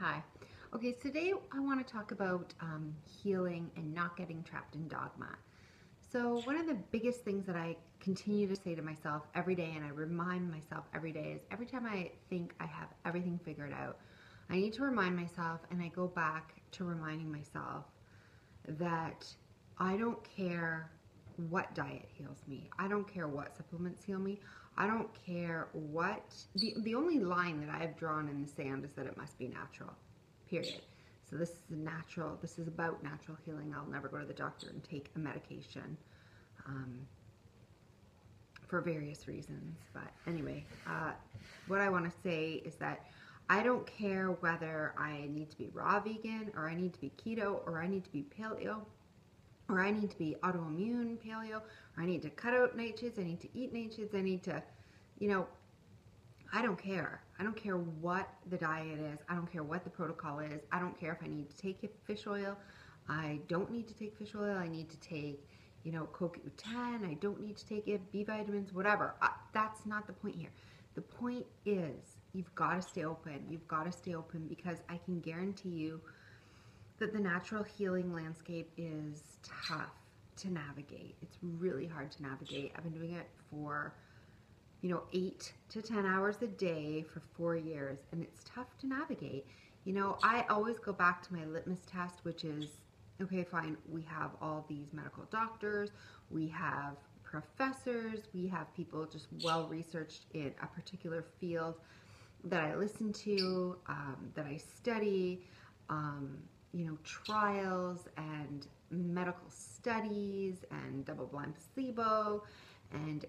Hi. Okay, today I want to talk about healing and not getting trapped in dogma. So, one of the biggest things that I continue to say to myself every day, and I remind myself every day, is every time I think I have everything figured out, I need to remind myself, and I go back to reminding myself that I don't care what diet heals me. I don't care what supplements heal me. I don't care what the only line that I've drawn in the sand is that it must be natural. Period. So this is about natural healing. I'll never go to the doctor and take a medication um, for various reasons. But anyway, what I want to say is that I don't care whether I need to be raw vegan or I need to be keto or I need to be paleo or I need to be autoimmune paleo, or I need to cut out nightshades, I need to eat nightshades, I need to, you know, I don't care. I don't care what the diet is. I don't care what the protocol is. I don't care if I need to take fish oil. I don't need to take fish oil. I need to take, CoQ10. I don't need to take it, B vitamins, whatever. That's not the point here. The point is you've got to stay open. You've got to stay open because I can guarantee you that the natural healing landscape is tough to navigate. It's really hard to navigate. I've been doing it for 8 to 10 hours a day for 4 years, and it's tough to navigate. I always go back to my litmus test, which is, okay, fine, we have all these medical doctors, we have professors, we have people just well researched in a particular field that I listen to, that I study, trials and medical studies and double-blind placebo and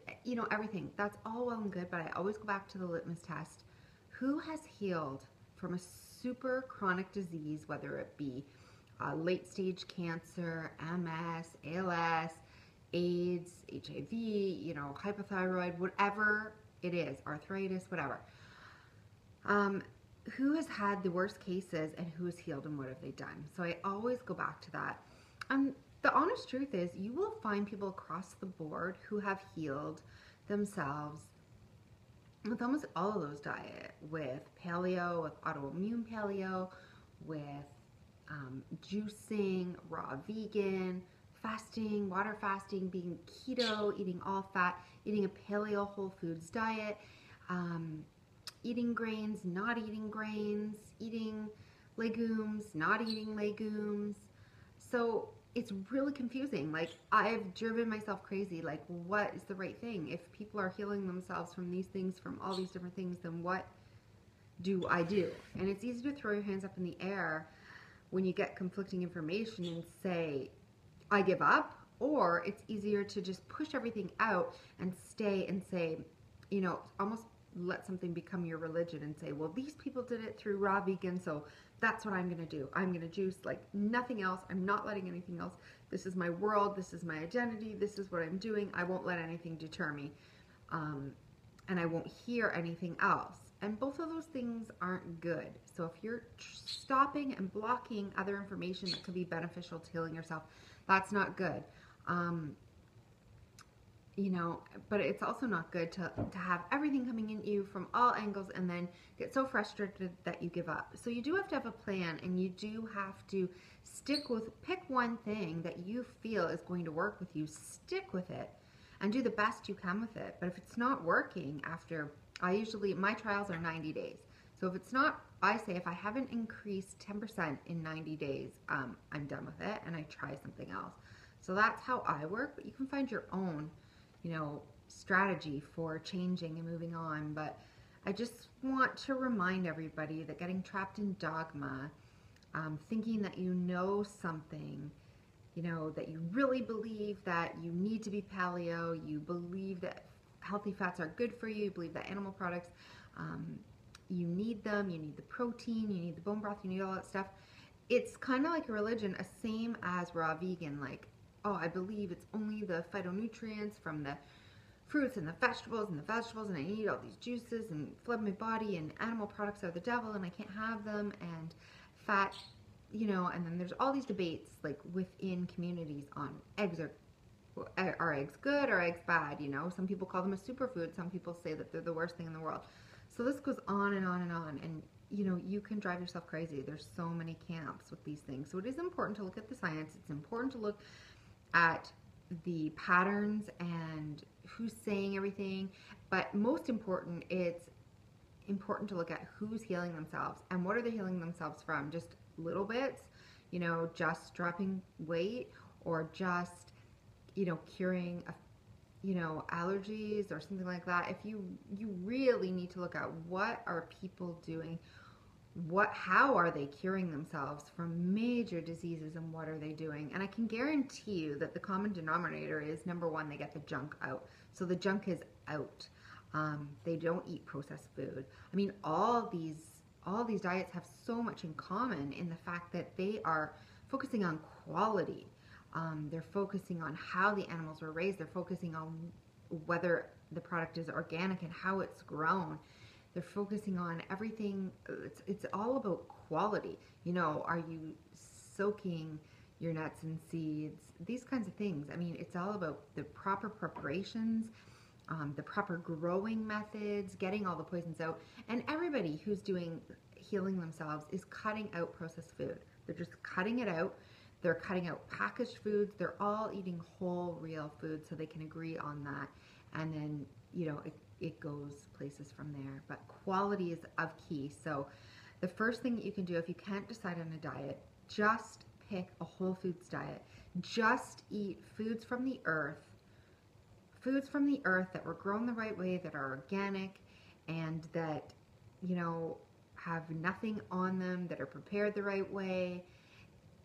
everything. That's all well and good, but I always go back to the litmus test. Who has healed from a super chronic disease, whether it be late stage cancer, MS, ALS, AIDS, HIV, hypothyroid, whatever it is, arthritis, whatever. Who has had the worst cases and who has healed and what have they done? So I always go back to that. The honest truth is you will find people across the board who have healed themselves with almost all of those diet, with paleo, with autoimmune paleo, with juicing, raw vegan, fasting, water fasting, being keto, eating all fat, eating a paleo whole foods diet, eating grains, not eating grains, eating legumes, not eating legumes. So it's really confusing. Like, I've driven myself crazy. Like, what is the right thing? If people are healing themselves from these things, from all these different things, then what do I do? And it's easy to throw your hands up in the air when you get conflicting information and say, I give up. Or it's easier to just push everything out and stay and say, almost let something become your religion and say, well, these people did it through raw vegan, so that's what I'm going to do. I'm going to juice like nothing else. I'm not letting anything else. This is my world. This is my identity. This is what I'm doing. I won't let anything deter me. And I won't hear anything else. And both of those things aren't good. So if you're stopping and blocking other information that could be beneficial to healing yourself, that's not good. But it's also not good to have everything coming in you from all angles and then get so frustrated that you give up. So you do have to have a plan, and you do have to pick one thing that you feel is going to work with you, stick with it, and do the best you can with it. But if it's not working my trials are 90 days. So if it's not, I say if I haven't increased 10% in 90 days, I'm done with it and I try something else. So that's how I work, but you can find your own strategy for changing and moving on. But I just want to remind everybody that getting trapped in dogma, thinking that you know something, that you really believe that you need to be paleo, you believe that healthy fats are good for you, you believe that animal products, you need them, you need the protein, you need the bone broth, you need all that stuff. It's kind of like a religion, same as raw vegan, like, oh, I believe it's only the phytonutrients from the fruits and the vegetables and I need all these juices and flood my body, and animal products are the devil and I can't have them, and fat, and then there's all these debates like within communities on are eggs good or eggs bad, some people call them a superfood, some people say that they're the worst thing in the world. So this goes on and on and on, and you can drive yourself crazy. There's so many camps with these things. So it is important to look at the science. It's important to look at the patterns and who's saying everything. But most important, it's important to look at who's healing themselves and what are they healing themselves from. Just little bits, just dropping weight, or just, curing allergies or something like that. If you really need to look at what are people doing, how are they curing themselves from major diseases, and what are they doing? And I can guarantee you that the common denominator is, number one, they get the junk out. So the junk is out. They don't eat processed food. I mean, all these diets have so much in common in the fact that they are focusing on quality. They're focusing on how the animals were raised. They're focusing on whether the product is organic and how it's grown. They're focusing on everything. It's all about quality. Are you soaking your nuts and seeds? These kinds of things. I mean, it's all about the proper preparations, the proper growing methods, getting all the poisons out. And everybody who's doing healing themselves is cutting out processed food. They're just cutting it out. They're cutting out packaged foods. They're all eating whole, real food, so they can agree on that. And then, it goes places from there. But quality is of key. So the first thing that you can do, if you can't decide on a diet, just pick a whole foods diet. Just eat foods from the earth. Foods from the earth that were grown the right way, that are organic, and that, have nothing on them, that are prepared the right way.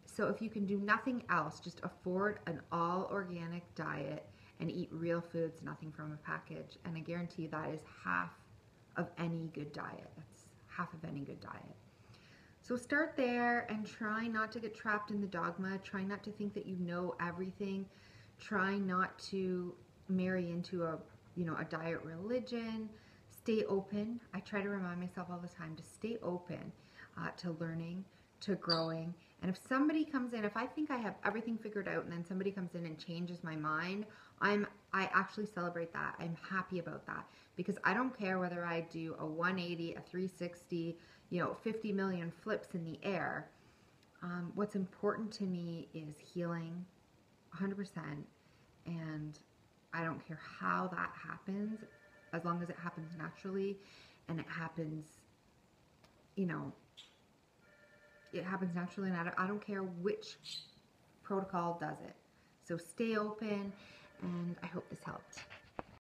So if you can do nothing else, just afford an all organic diet and eat real foods, nothing from a package. And I guarantee you that is half of any good diet. That's half of any good diet. So start there and try not to get trapped in the dogma. Try not to think that you know everything. Try not to marry into a diet religion. Stay open. I try to remind myself all the time to stay open to learning, to growing. And if somebody comes in, if I think I have everything figured out and then somebody comes in and changes my mind, I actually celebrate that. I'm happy about that, because I don't care whether I do a 180, a 360, 50 million flips in the air. What's important to me is healing 100%, and I don't care how that happens, as long as it happens naturally, and it happens naturally, and I don't care which protocol does it. So stay open, and I hope this helped.